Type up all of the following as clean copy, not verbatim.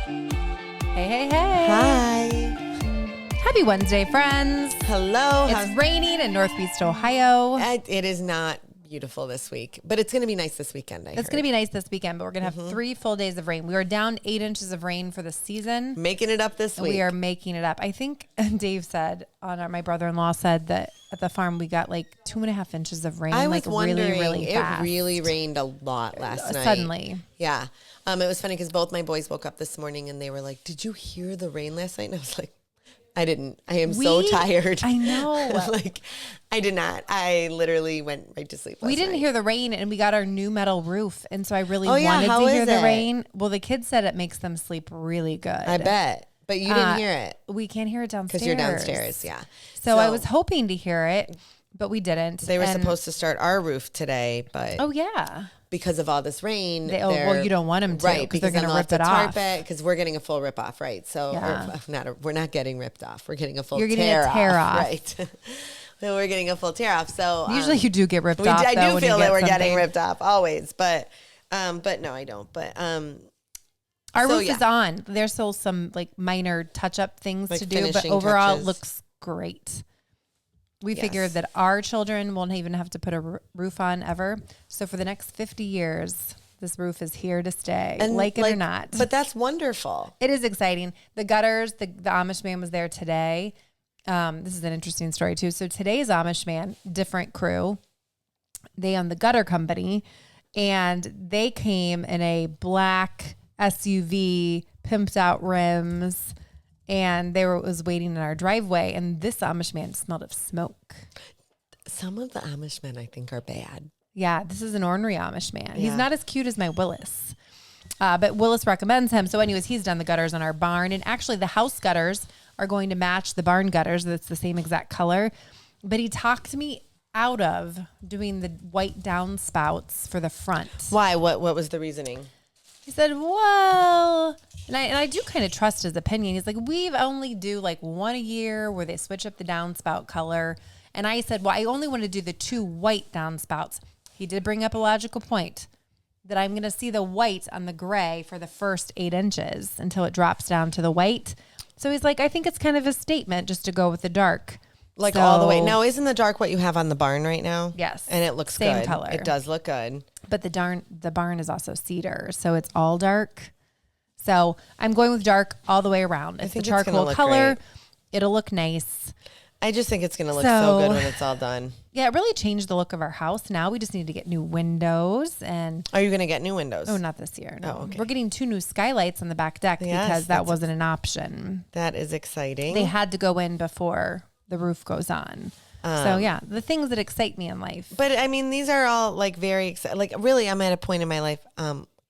Hey, hey, hey. Hi. Happy Wednesday, friends. Hello. It's raining in Northeast Ohio. It is not beautiful this week, but it's going to be nice this weekend. It's going to be nice this weekend, but we're going to have 3 full days of rain. We are down 8 inches of rain for the season. Making it up this week. We are making it up. I think Dave said, my brother-in-law said that at the farm we got like 2.5 inches of rain. I was wondering, really fast. It really rained a lot last night. Suddenly. Yeah. It was funny because both my boys woke up this morning and they were like, "Did you hear the rain last night?" And I was like, I didn't. I am so tired. I know. I did not. I literally went right to sleep last We didn't night. hear the rain, and we got our new metal roof, and so I really wanted how to hear is the it? rain. Well, the kids said it makes them sleep really good. I bet. But you didn't hear it. We can't hear it downstairs. Because you're downstairs, yeah. So I was hoping to hear it, but we didn't. They were supposed to start our roof today, but... Oh, yeah. Because of all this rain. Well, you don't want them to. Right, because they're going to rip it off. Because we're getting a full rip off, right? So we're not getting ripped off. We're getting a full You're getting a tear off. Right. So we're getting a full tear off. So usually you do get ripped off. I do when feel that we're something. getting ripped off always, but no, I don't. But our roof is on. There's still some like minor touch up things to do, but overall it looks great. We figured that our children won't even have to put a roof on ever. So for the next 50 years, this roof is here to stay, like it or not. But that's wonderful. It is exciting. The gutters, the Amish man was there today. This is an interesting story too. So today's Amish man, different crew, they own the gutter company, and they came in a black SUV, pimped out rims, and was waiting in our driveway, and this Amish man smelled of smoke. Some of the Amish men I think are bad. Yeah, this is an ornery Amish man. Yeah. He's not as cute as my Willis, but Willis recommends him. So anyways, he's done the gutters on our barn, and actually the house gutters are going to match the barn gutters. That's the same exact color. But he talked me out of doing the white downspouts for the front. Why? What was the reasoning? He said, well, and I do kind of trust his opinion. He's like, we only do like one a year where they switch up the downspout color. And I said, well, I only want to do the 2 white downspouts. He did bring up a logical point that I'm going to see the white on the gray for the first 8 inches until it drops down to the white. So he's like, I think it's kind of a statement just to go with the dark. Like all the way. Now, isn't the dark what you have on the barn right now? Yes. And it looks Same good. color. It does look good. But the barn is also cedar, so it's all dark. So I'm going with dark all the way around. It's the charcoal color. Great. It'll look nice. I just think it's going to look so good when it's all done. Yeah, it really changed the look of our house. Now we just need to get new windows. And are you going to get new windows? Oh, not this year. No. Oh, okay. We're getting 2 new skylights on the back deck because that wasn't an option. That is exciting. They had to go in before the roof goes on. So yeah, the things that excite me in life. But I mean, these are all like very exciting. Like really, I'm at a point in my life.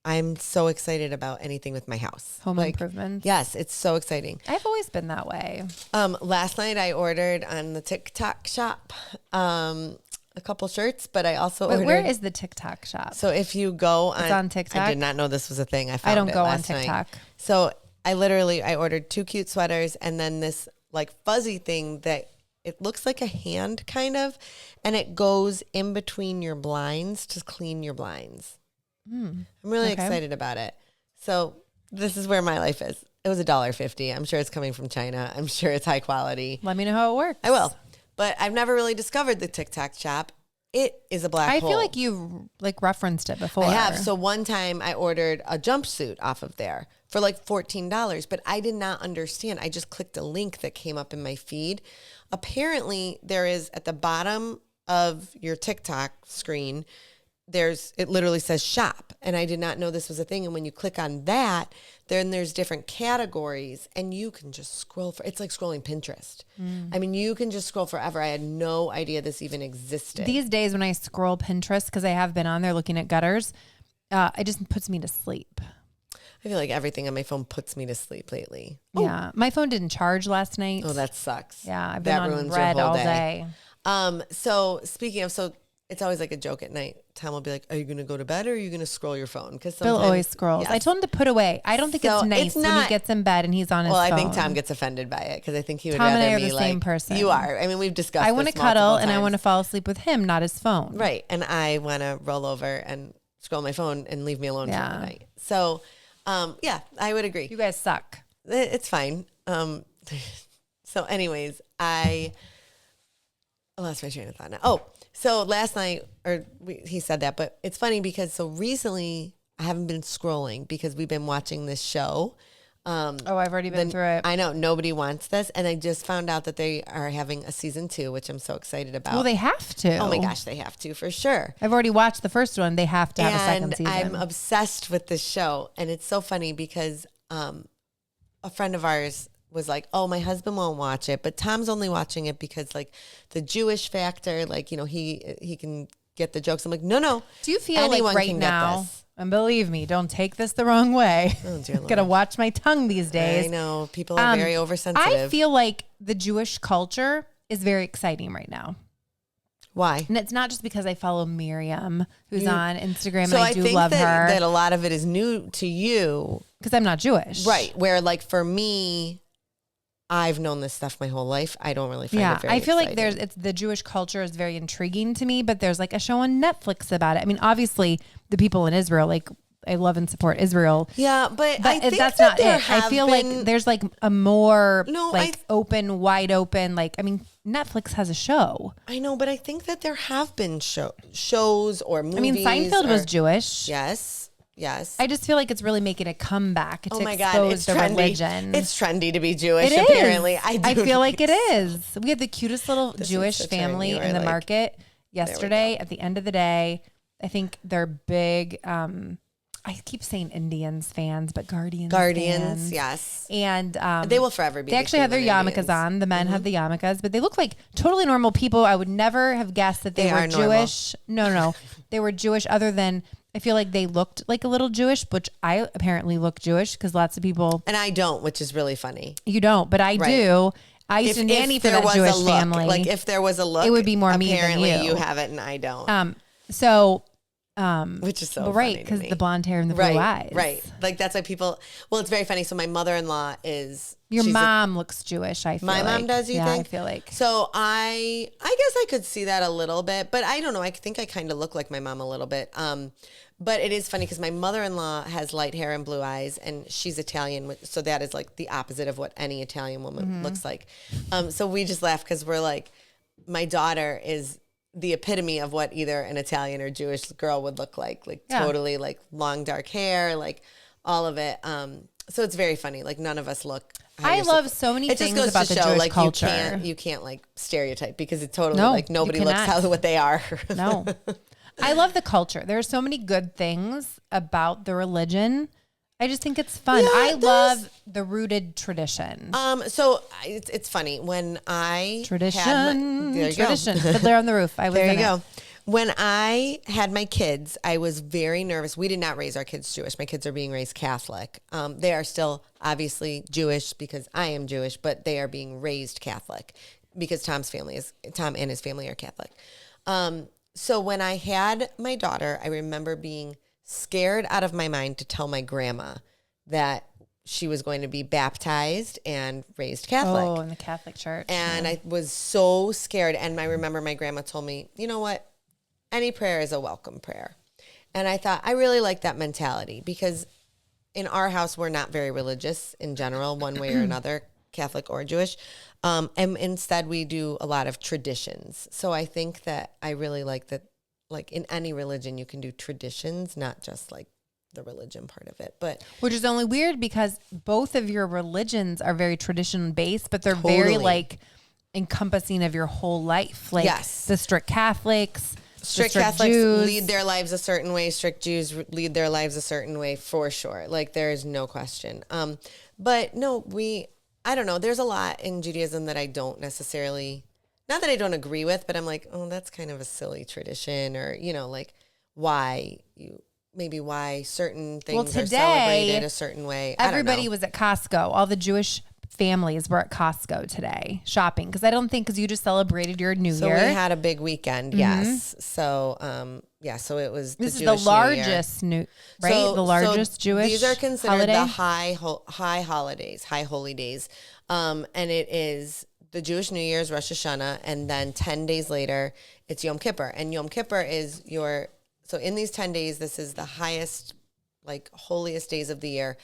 I'm so excited about anything with my house. Home improvements. Yes, it's so exciting. I've always been that way. Last night I ordered on the TikTok shop a couple shirts, but I also ordered. Where is the TikTok shop? So if you go it's on TikTok. I did not know this was a thing. I don't go on TikTok. Night. So I ordered 2 cute sweaters and then this like fuzzy thing that it looks like a hand kind of, and it goes in between your blinds to clean your blinds. I'm really excited about it. So this is where my life is. It was $1.50. I'm sure it's coming from China. I'm sure it's high quality. Let me know how it works. I will. But I've never really discovered the TikTok shop. It is a black hole. I feel like you've like referenced it before. I have. So one time I ordered a jumpsuit off of there for like $14, but I did not understand. I just clicked a link that came up in my feed. Apparently there is at the bottom of your TikTok screen, it literally says shop. And I did not know this was a thing. And when you click on that, then there's different categories and you can just scroll it's like scrolling Pinterest. I mean, you can just scroll forever. I had no idea this even existed. These days when I scroll Pinterest, because I have been on there looking at gutters, it just puts me to sleep. I feel like everything on my phone puts me to sleep lately. Yeah. My phone didn't charge last night. Oh, that sucks. Yeah. I've been on red all day. So speaking of, it's always like a joke at night. Tom will be like, are you going to go to bed or are you going to scroll your phone? Because Bill always scrolls. Yes. I told him to put away. I don't think it's nice when he gets in bed and he's on his phone. Well, I think Tom gets offended by it because I think he would rather me and I are the same person. You are. I mean, we've discussed I want to cuddle and I want to fall asleep with him, not his phone. Right. And I want to roll over and scroll my phone and leave me alone for the night. So Yeah, I would agree. You guys suck. It's fine. So anyways, I lost my train of thought now. Oh, so last night, he said that, but it's funny because so recently I haven't been scrolling because we've been watching this show. I've already been through it. I know nobody wants this, and I just found out that they are having a season 2, which I'm so excited about. Well, they have to. Oh my gosh, they have to for sure. I've already watched the first one. They have to have a second season. I'm obsessed with this show, and it's so funny because a friend of ours was like, "Oh, my husband won't watch it, but Tom's only watching it because like the Jewish factor, like he can get the jokes." I'm like, "No. Do you feel like right now?" And believe me, don't take this the wrong way. Oh, dear Lord. Gotta watch my tongue these days. I know. People are very oversensitive. I feel like the Jewish culture is very exciting right now. Why? And it's not just because I follow Miriam, who's on Instagram, so and I do love her. That a lot of it is new to you. Because I'm not Jewish. Right. Where like for me, I've known this stuff my whole life. I don't really find it very I feel exciting. like it's the Jewish culture is very intriguing to me, but there's like a show on Netflix about it. I mean, obviously the people in Israel, like I love and support Israel. Yeah, but I think that's that not it. I feel like there's like a more open, wide open, like, I mean, Netflix has a show. I know, but I think that there have been shows or movies. I mean, Seinfeld was Jewish. Yes. I just feel like it's really making a comeback to God, expose it's the trendy. religion. It's trendy to be Jewish, It apparently. is. I feel like it is. We had the cutest little Jewish family in the market yesterday. At the end of the day, I think they're big, I keep saying Indians fans, but Guardians fans. Yes. And they will forever be. They actually have their yarmulkes on. The men have the yarmulkes, but they look like totally normal people. I would never have guessed that they were Jewish. No. They were Jewish other than I feel like they looked like a little Jewish, which I apparently look Jewish because lots of people. And I don't, which is really funny. You don't, but I do. I used to nanny for that Jewish family. Like if there was a look, it would be more me than you. Apparently you have it and I don't. Which is so right, because the blonde hair and the blue eyes. Right. Like that's why people, well, it's very funny. So my mother-in-law is. Your mom looks Jewish, I feel like. My mom does, you think? I feel like. So I guess I could see that a little bit, but I don't know. I think I kind of look like my mom a little bit. But it is funny because my mother-in-law has light hair and blue eyes and she's Italian. So that is like the opposite of what any Italian woman looks like. So we just laugh because we're like, my daughter is the epitome of what either an Italian or Jewish girl would look like totally like long dark hair, like all of it. So it's very funny. Like none of us look. I love so many things about the Jewish like, culture. You can't like stereotype because it's totally like nobody looks how what they are. No, I love the culture. There are so many good things about the religion. I just think it's fun. Yeah, I love the rooted tradition. So it's funny when I tradition. Go. Fiddler on the Roof. There you go. When I had my kids, I was very nervous. We did not raise our kids Jewish. My kids are being raised Catholic. They are still obviously Jewish because I am Jewish, but they are being raised Catholic because Tom and his family are Catholic. So when I had my daughter, I remember being scared out of my mind to tell my grandma that she was going to be baptized and raised Catholic. Oh, in the Catholic church. And I was so scared. And I remember my grandma told me, you know what? Any prayer is a welcome prayer. And I thought, I really like that mentality because in our house, we're not very religious in general, one way or another, Catholic or Jewish. And instead, we do a lot of traditions. So I think that I really like that, like in any religion, you can do traditions, not just like the religion part of it. But which is only weird because both of your religions are very tradition based, but they're very like encompassing of your whole life. Like the strict Catholics. Strict Catholics lead their lives a certain way. Strict Jews lead their lives a certain way for sure. Like there is no question. But no, I don't know. There's a lot in Judaism that I don't necessarily, not that I don't agree with, but I'm like, oh, that's kind of a silly tradition or, like why certain things are celebrated a certain way. Everybody was at Costco. All the Jewish families were at Costco today shopping because you just celebrated your New Year. So we had a big weekend, yes. So so it was. This is the largest the largest Jewish. These are considered holiday? the high holidays, high holy days, and it is the Jewish New Year's, Rosh Hashanah, and then 10 days later it's Yom Kippur, and Yom Kippur is so in these 10 days, this is the highest like holiest days of the year.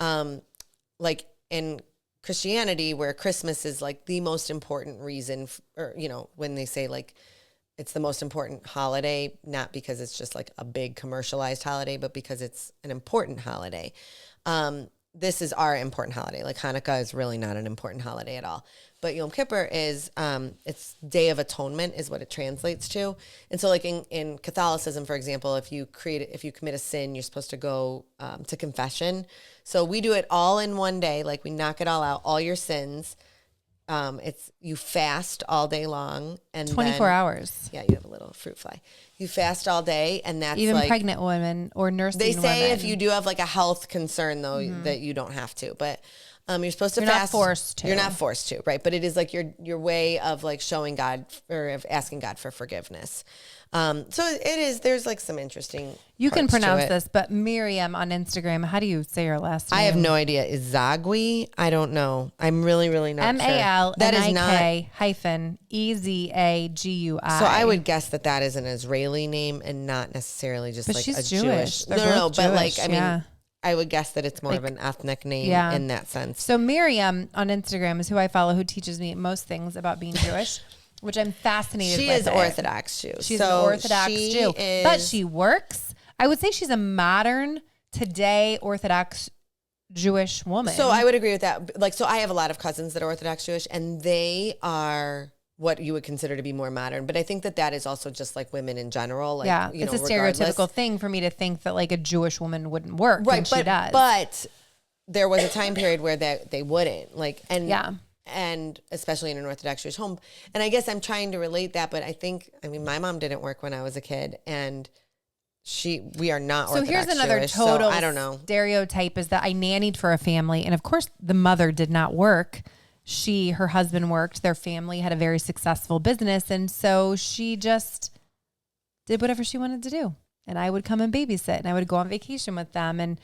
Like in Christianity, where Christmas is like the most important reason, or, you know, when they say like it's the most important holiday, not because it's just like a big commercialized holiday, but because it's an important holiday. This is our important holiday. Like Hanukkah is really not an important holiday at all. But Yom Kippur is, it's Day of Atonement is what it translates to. And so like in Catholicism, for example, if you commit a sin, you're supposed to go to confession. So we do it all in one day. Like we knock it all out, all your sins. You fast all day long, and 24 hours. Yeah, you have a little fruit fly. You fast all day, and that's even like, pregnant women or nursing they say women. if you do have like a health concern though, that you don't have to, but you're supposed to You're fast. not forced to. You're not forced to, right? But it is like your way of like showing God or of asking God for forgiveness. So it is. There's like some interesting. You can parts to pronounce it. this, but Miriam on Instagram. How do you say her last name? I have no idea. Ezagui? I don't know. I'm really not sure. MALNIK-EZAGUI. So I would guess that is an Israeli name and not necessarily just But like she's a Jewish. They're No, both but like Jewish, I mean, yeah. I would guess that it's more of an ethnic name in that sense. So Miriam on Instagram is who I follow, who teaches me most things about being Jewish, which I'm fascinated with. She is Orthodox Jew. She's an Orthodox Jew. But she works. I would say she's a modern, today, Orthodox Jewish woman. So I would agree with that. Like, so I have a lot of cousins that are Orthodox Jewish, and they are what you would consider to be more modern. But I think that is also just like women in general. Like, yeah, you know, it's a regardless. stereotypical thing for me to think that like a Jewish woman wouldn't work. Right, and she does. But there was a time period where they wouldn't. Like, yeah. And especially in an Orthodox Jewish home. And I guess I'm trying to relate that, but I mean, my mom didn't work when I was a kid, and we are not Orthodox Jewish. So here's another Jewish, total so I don't know. stereotype is that I nannied for a family, and of course the mother did not work. Her husband worked, their family had a very successful business, and so she just did whatever she wanted to do. And I would come and babysit, and I would go on vacation with them, and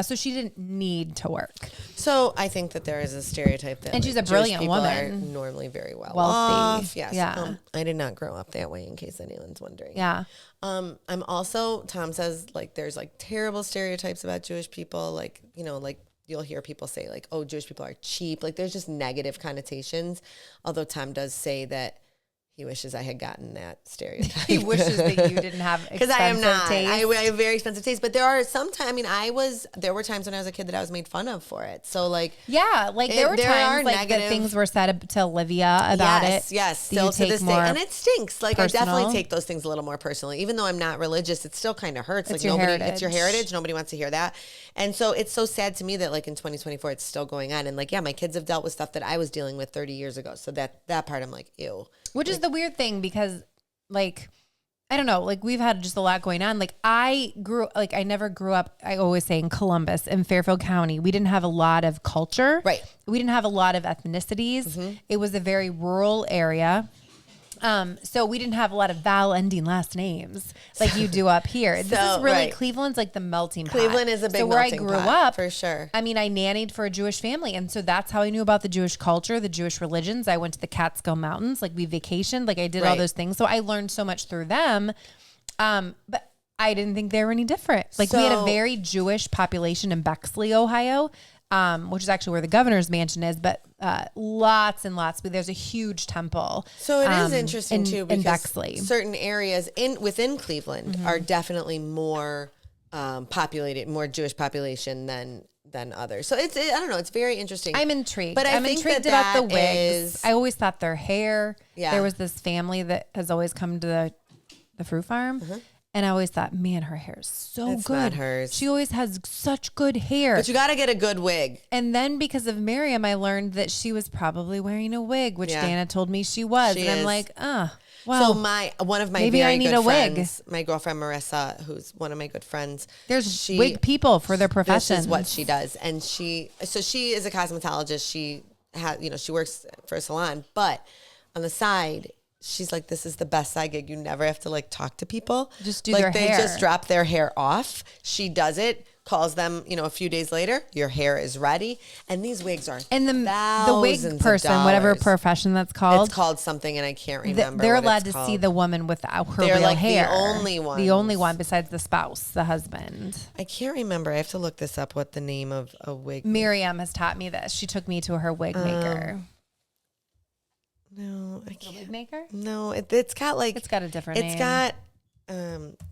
so she didn't need to work. So I think that there is a stereotype that, and she's a brilliant Jewish people woman, are normally very wealthy. Off. Yes, yeah. I did not grow up that way, in case anyone's wondering. Yeah. I'm also, Tom says, like, there's like terrible stereotypes about Jewish people, like, you know, like you'll hear people say like, oh, Jewish people are cheap. Like there's just negative connotations. Although Tom does say that he wishes I had gotten that stereotype. He wishes that you didn't have expensive because I am not. taste. I have very expensive taste. But there are sometimes. I mean, there were times when I was a kid that I was made fun of for it. So like, yeah, like there were times like that things were said to Olivia about it. Yes, still to this day, and it stinks. Like personal. I definitely take those things a little more personally, even though I'm not religious. It still kind of hurts. It's like it's your heritage. heritage. Nobody wants to hear that, and so it's so sad to me that like in 2024 it's still going on. And like, yeah, my kids have dealt with stuff that I was dealing with 30 years ago. So that part I'm like, ew. Which is the weird thing because, like, I don't know, like we've had just a lot going on. Like I never grew up, I always say in Columbus and Fairfield County, we didn't have a lot of culture. Right. We didn't have a lot of ethnicities. Mm-hmm. It was a very rural area. So we didn't have a lot of vowel ending last names like you do up here. This is really, Cleveland's like the melting pot. Cleveland is a big melting pot. So where I grew up, for sure. I mean, I nannied for a Jewish family. And so that's how I knew about the Jewish culture, the Jewish religions. I went to the Catskill Mountains, like we vacationed, like I did all those things. So I learned so much through them. But I didn't think they were any different. Like we had a very Jewish population in Bexley, Ohio. Which is actually where the governor's mansion is, but lots and lots. There's a huge temple. So it is interesting too, because in Bexley. Certain areas within Cleveland are definitely more populated, more Jewish population than others. So I don't know. It's very interesting. I'm intrigued. But I'm intrigued about the wigs. I always thought their hair. Yeah. There was this family that has always come to the fruit farm. Mm-hmm. And I always thought, man, her hair is so it's good. Not hers. She always has such good hair. But you got to get a good wig. And then because of Miriam, I learned that she was probably wearing a wig, which Danna told me she was. I'm like, well. So one of my maybe very I need good a friends, wig. My girlfriend Marissa, who's one of my good friends. There's wig people for their profession. This is what she does. And she is a cosmetologist. She she works for a salon, but on the side, she's like, this is the best side gig. You never have to like talk to people. Just do their hair. They just drop their hair off. She does it calls them, a few days later, your hair is ready. And these wigs are and the wig person, whatever profession that's called. It's called something, and I can't remember. They're allowed to see the woman without her real like hair. The only one. The only one besides the spouse, the husband. I can't remember. I have to look this up, what the name of a wig. Miriam has taught me this. She took me to her wig maker. No, I can't. The wig maker? No, it's got like... It's got a different name. It's got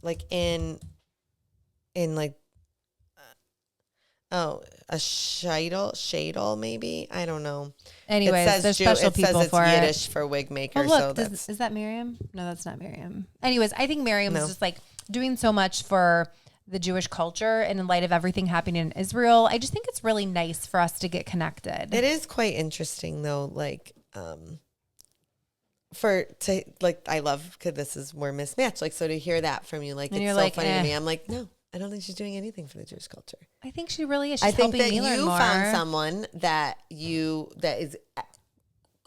like in like... a shadle, maybe? I don't know. Anyways, there's special people for it. It says it's Yiddish for wig maker. Oh, look, is that Miriam? No, that's not Miriam. Anyways, I think Miriam is just like doing so much for the Jewish culture, and in light of everything happening in Israel, I just think it's really nice for us to get connected. It is quite interesting, though. Like, I love, because this is more mismatched. Like, so to hear that from you, like, and it's so like, funny to me. I'm like, no. I don't think she's doing anything for the Jewish culture. I think she really is. She's helping me learn more. I think that you found someone that is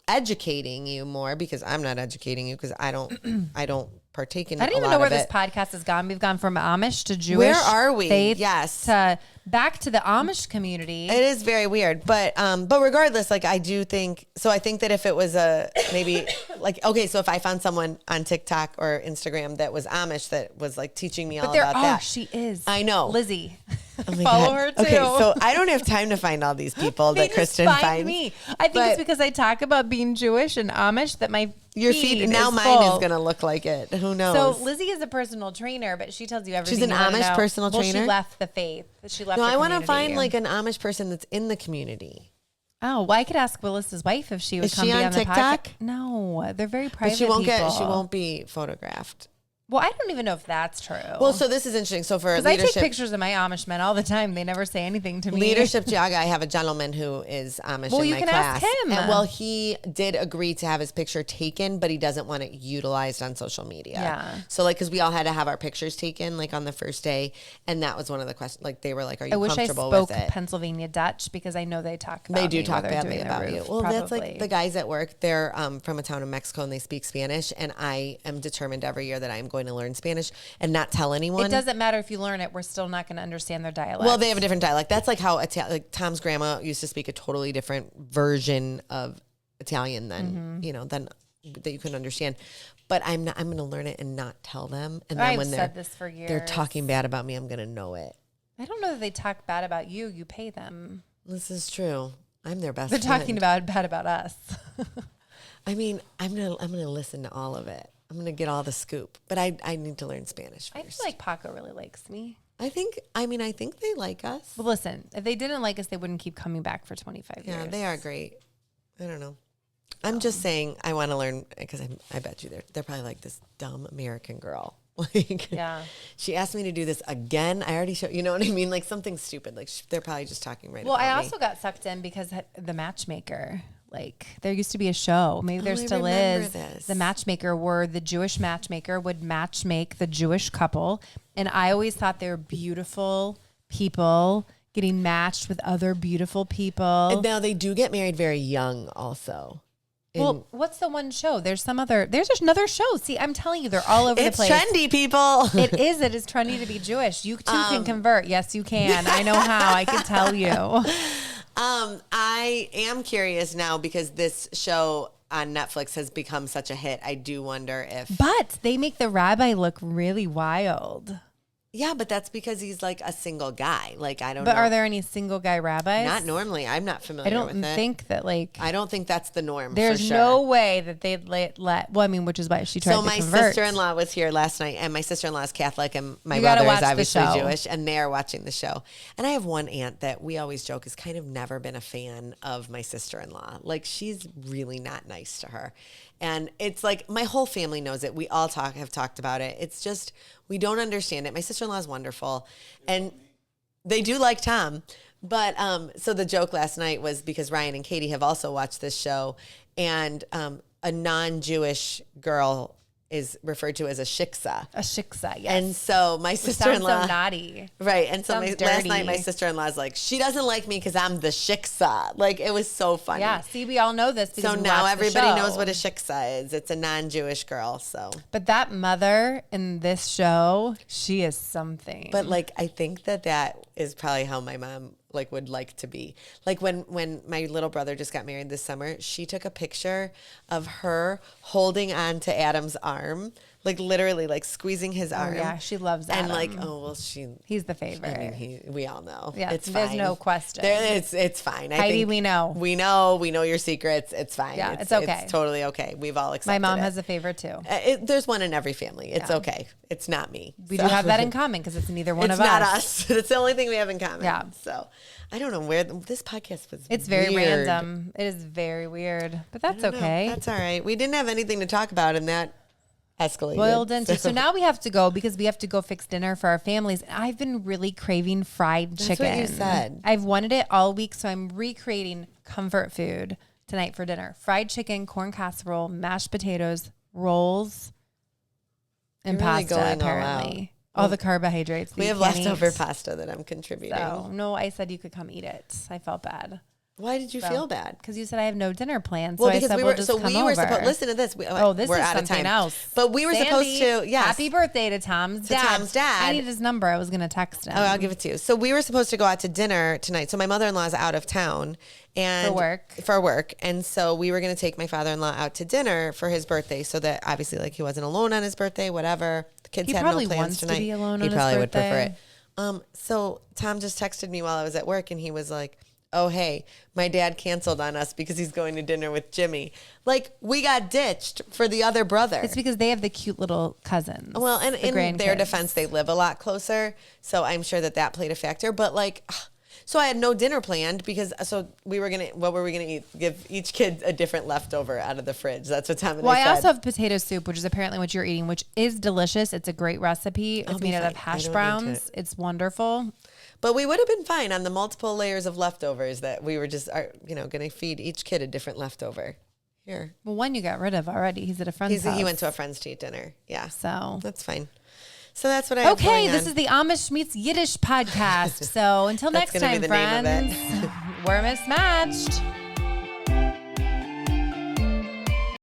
educating you more, because I'm not educating you, because I don't partake in. I don't even know where this podcast has gone. We've gone from Amish to Jewish. Where are we? Faith yes, to back to the Amish community. It is very weird, but regardless, like I do think so. I think that if it was maybe like, okay, so if I found someone on TikTok or Instagram that was Amish that was like teaching me all about that, she is. I know, Lizzie. Oh Follow her too. Okay, so I don't have time to find all these people that Kristin finds. Me. I think it's because I talk about being Jewish and Amish that my feed now mine full. Is going to look like it. Who knows? So Lizzie is a personal trainer, but she tells you everything. She's an Amish personal trainer. She left the faith. She left. No, I want to find like an Amish person that's in the community. Oh, well, I could ask Willis's wife if she would come be on TikTok? The podcast. No, they're very private. But she won't be photographed. Well, I don't even know if that's true. Well, so this is interesting. So for leadership, I take pictures of my Amish men all the time. They never say anything to me. Leadership Jaga, I have a gentleman who is Amish in my class. Ask him. And he did agree to have his picture taken, but he doesn't want it utilized on social media. Yeah. So because we all had to have our pictures taken like on the first day, and that was one of the questions. Like they were like, "Are you comfortable with it?" I wish I spoke Pennsylvania Dutch, because I know they talk about They do talk badly about you. Well, probably. That's like the guys at work. They're from a town in Mexico, and they speak Spanish. And I am determined every year that I'm going to learn Spanish and not tell anyone. It doesn't matter if you learn it. We're still not going to understand their dialect. Well, they have a different dialect. That's like how like Tom's grandma used to speak a totally different version of Italian than than that you can understand. But I'm going to learn it and not tell them. And then when said this for years. They're talking bad about me, I'm going to know it. I don't know that they talk bad about you. You pay them. This is true. I'm their best They're friend. talking bad about us. I mean, I'm gonna listen to all of it. I'm going to get all the scoop, but I need to learn Spanish first. I feel like Paco really likes me. I think they like us. Well, listen, if they didn't like us, they wouldn't keep coming back for 25 years. Yeah, they are great. I don't know. I'm just saying I want to learn, because I bet you they're probably like, this dumb American girl. Like, yeah. She asked me to do this again. I already showed, you know what I mean? Like something stupid. Like they're probably just talking right about me. Well, I also got sucked in because the matchmaker. Like there used to be a show, maybe there still is, The Matchmaker, where the Jewish matchmaker would matchmake the Jewish couple. And I always thought they were beautiful people getting matched with other beautiful people. And now they do get married very young also. Well, what's the one show? There's another show. See, I'm telling you, they're all over the place. It's trendy, people. It is trendy to be Jewish. You too can convert. Yes, you can. I know how. I can tell you. I am curious now, because this show on Netflix has become such a hit. I do wonder if... But they make the rabbi look really wild. Yeah, but that's because he's like a single guy. Like, I don't know. But are there any single guy rabbis? Not normally. I'm not familiar with it. I don't think that I don't think that's the norm. There's for sure. no way that they'd let, well, I mean, which is why she tried to convert. So my sister-in-law was here last night, and my sister-in-law is Catholic, and my brother is obviously Jewish, and they are watching the show. And I have one aunt that we always joke has kind of never been a fan of my sister-in-law. Like, she's really not nice to her. And it's like, my whole family knows it. We all have talked about it. It's just, we don't understand it. My sister-in-law is wonderful, and they do like Tom. But so the joke last night was, because Ryan and Katie have also watched this show, and a non-Jewish girl is referred to as a shiksa. A shiksa, yes. And so my sister-in-law. Sounds so naughty. Right. And so last night, my dirty. sister-in-law's like, she doesn't like me because I'm the shiksa. Like, it was so funny. Yeah. See, we all know this because So we now watch the everybody show. knows what a shiksa is. It's a non-Jewish girl. So, But that mother in this show, she is something. but like, I think that is probably how my mom like would like to be. Like when my little brother just got married this summer, she took a picture of her holding on to Adam's arm, like literally like squeezing his arm. yeah, she loves Adam. And like, He's the favorite. I mean, we all know. Yeah, it's there's fine. no question. It's fine. Heidi, we know. We know your secrets. It's fine. Yeah, it's okay. It's totally okay. We've all accepted My mom it. has a favorite too. There's one in every family. It's okay. It's not me. We do have that in common because it's neither one It's of not us. us. It's the only thing we have in common. Yeah. So I don't know where this podcast was. It's very weird. random. It is very weird, but that's I don't know. okay. That's all right. We didn't have anything to talk about, and that escalated. Boiled into. So now we have to go because we have to go fix dinner for our families. I've been really craving fried chicken. That's what you said. I've wanted it all week, so I'm recreating comfort food tonight for dinner. Fried chicken, corn casserole, mashed potatoes, rolls, and You're really pasta, going all apparently. All the carbohydrates. We have leftover pasta that I'm contributing. So, no, I said you could come eat it. I felt bad. Why did you feel bad? Because you said I have no dinner plans. Well, so I because said we we'll were just so come we were over. supposed. Listen to this. This we're is out of something time. else. But we were supposed to. Yes. Happy birthday to Tom's dad. Tom's dad. I need his number. I was going to text him. Oh, I'll give it to you. So we were supposed to go out to dinner tonight. So my mother-in-law is out of town and for work. And so we were going to take my father-in-law out to dinner for his birthday so that obviously like he wasn't alone on his birthday, whatever. The kids had no plans wants tonight. to be alone he on his probably would birthday. prefer it. So Tom just texted me while I was at work and he was like, oh, hey, my dad canceled on us because he's going to dinner with Jimmy. Like, we got ditched for the other brother. It's because they have the cute little cousins. Well, and the in their grandkids. defense, they live a lot closer. So I'm sure that played a factor. But, like, so I had no dinner planned because, what were we going to eat? Give each kid a different leftover out of the fridge. That's what Tom and I said. I also have potato soup, which is apparently what you're eating, which is deless. It's a great recipe. It's made out of hash browns. It's wonderful. But we would have been fine on the multiple layers of leftovers that we were just, going to feed each kid a different leftover. Here. Well, one you got rid of already. He's at a friend's house. He went to a friend's to eat dinner. Yeah. So that's fine. So that's what I have Okay, going this on. is the Amish Meets Yiddish podcast. So until next That's gonna time, be the name of friends, it. we're mismatched.